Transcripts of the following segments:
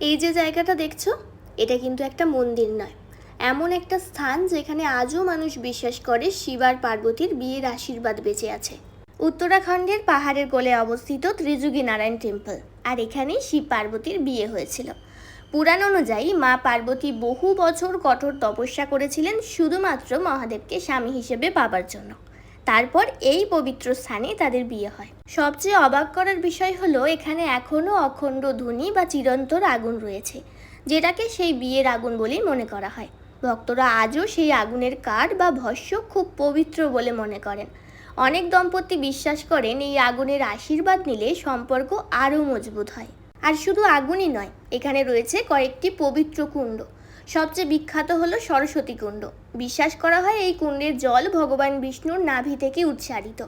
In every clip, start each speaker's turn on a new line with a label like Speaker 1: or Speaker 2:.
Speaker 1: এই যে জায়গাটা দেখছো, এটা কিন্তু একটা মন্দির নয়, এমন একটা স্থান যেখানে আজও মানুষ বিশ্বাস করে শিব আর পার্বতীর বিয়ের আশীর্বাদ বেঁচে আছে। উত্তরাখণ্ডের পাহাড়ের কোলে অবস্থিত ত্রিযুগী নারায়ণ টেম্পল, আর এখানেই শিব পার্বতীর বিয়ে হয়েছিল। পুরাণ অনুযায়ী মা পার্বতী বহু বছর কঠোর তপস্যা করেছিলেন শুধুমাত্র মহাদেবকে স্বামী হিসেবে পাবার জন্য। তারপর এই পবিত্র স্থানে তাদের বিয়ে হয়। সবচেয়ে অবাক করার বিষয় হলো এখানে এখনও অখণ্ড ধূনি বা চিরন্তর আগুন রয়েছে, যেটাকে সেই বিয়ের আগুন বলেই মনে করা হয়। ভক্তরা আজও সেই আগুনের কাঠ বা ভস্য খুব পবিত্র বলে মনে করেন। অনেক দম্পতি বিশ্বাস করেন এই আগুনের আশীর্বাদ নিলে সম্পর্ক আরও মজবুত হয়। আর শুধু আগুনই নয়, এখানে রয়েছে কয়েকটি পবিত্র কুণ্ড। সবচেয়ে বিখ্যাত হলো সরস্বতী কুণ্ড। বিশ্বাস করা হয় এই কুণ্ডের জল ভগবান বিষ্ণুর নাভি থেকে উৎসারিত।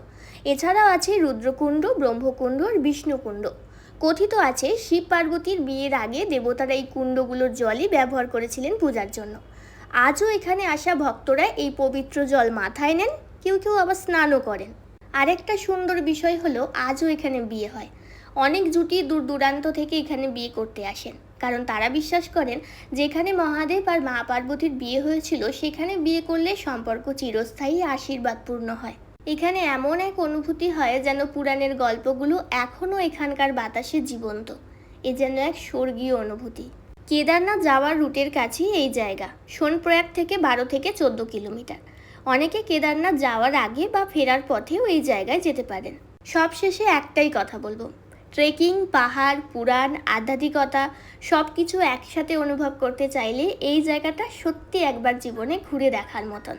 Speaker 1: এছাড়াও আছে রুদ্রকুণ্ড, ব্রহ্মকুণ্ড আর বিষ্ণুকুণ্ড। কথিত আছে শিব পার্বতীর বিয়ের আগে দেবতারা এই কুণ্ডগুলোর জলই ব্যবহার করেছিলেন পূজার জন্য। আজও এখানে আসা ভক্তরা এই পবিত্র জল মাথায় নেন, কেউ কেউ আবার স্নানও করেন। আরেকটা সুন্দর বিষয় হলো আজও এখানে বিয়ে হয়। অনেক জুটি দূর দূরান্ত থেকে এখানে বিয়ে করতে আসেন, কারণ তারা বিশ্বাস করেন যেখানে মহাদেব আর মা পার্বতীর বিয়ে হয়েছিল সেখানে বিয়ে করলে সম্পর্ক চিরস্থায়ী আশীর্বাদপূর্ণ হয়। এখানে এমন এক অনুভূতি হয় যেন পুরাণের গল্পগুলো এখনও এখানকার বাতাসে জীবন্ত। এ যেন এক স্বর্গীয় অনুভূতি। কেদারনাথ যাওয়ার রুটের কাছেই এই জায়গা। সোনপ্রয়াগ থেকে 12 থেকে 14 কিলোমিটার। অনেকে কেদারনাথ যাওয়ার আগে বা ফেরার পথেও এই জায়গায় যেতে পারেন। সবশেষে একটাই কথা বলবো, ট্রেকিং, পাহাড়, পুরাণ, আধ্যাত্মিকতা সব কিছু একসাথে অনুভব করতে চাইলে এই জায়গাটা সত্যি একবার জীবনে ঘুরে দেখার মতন।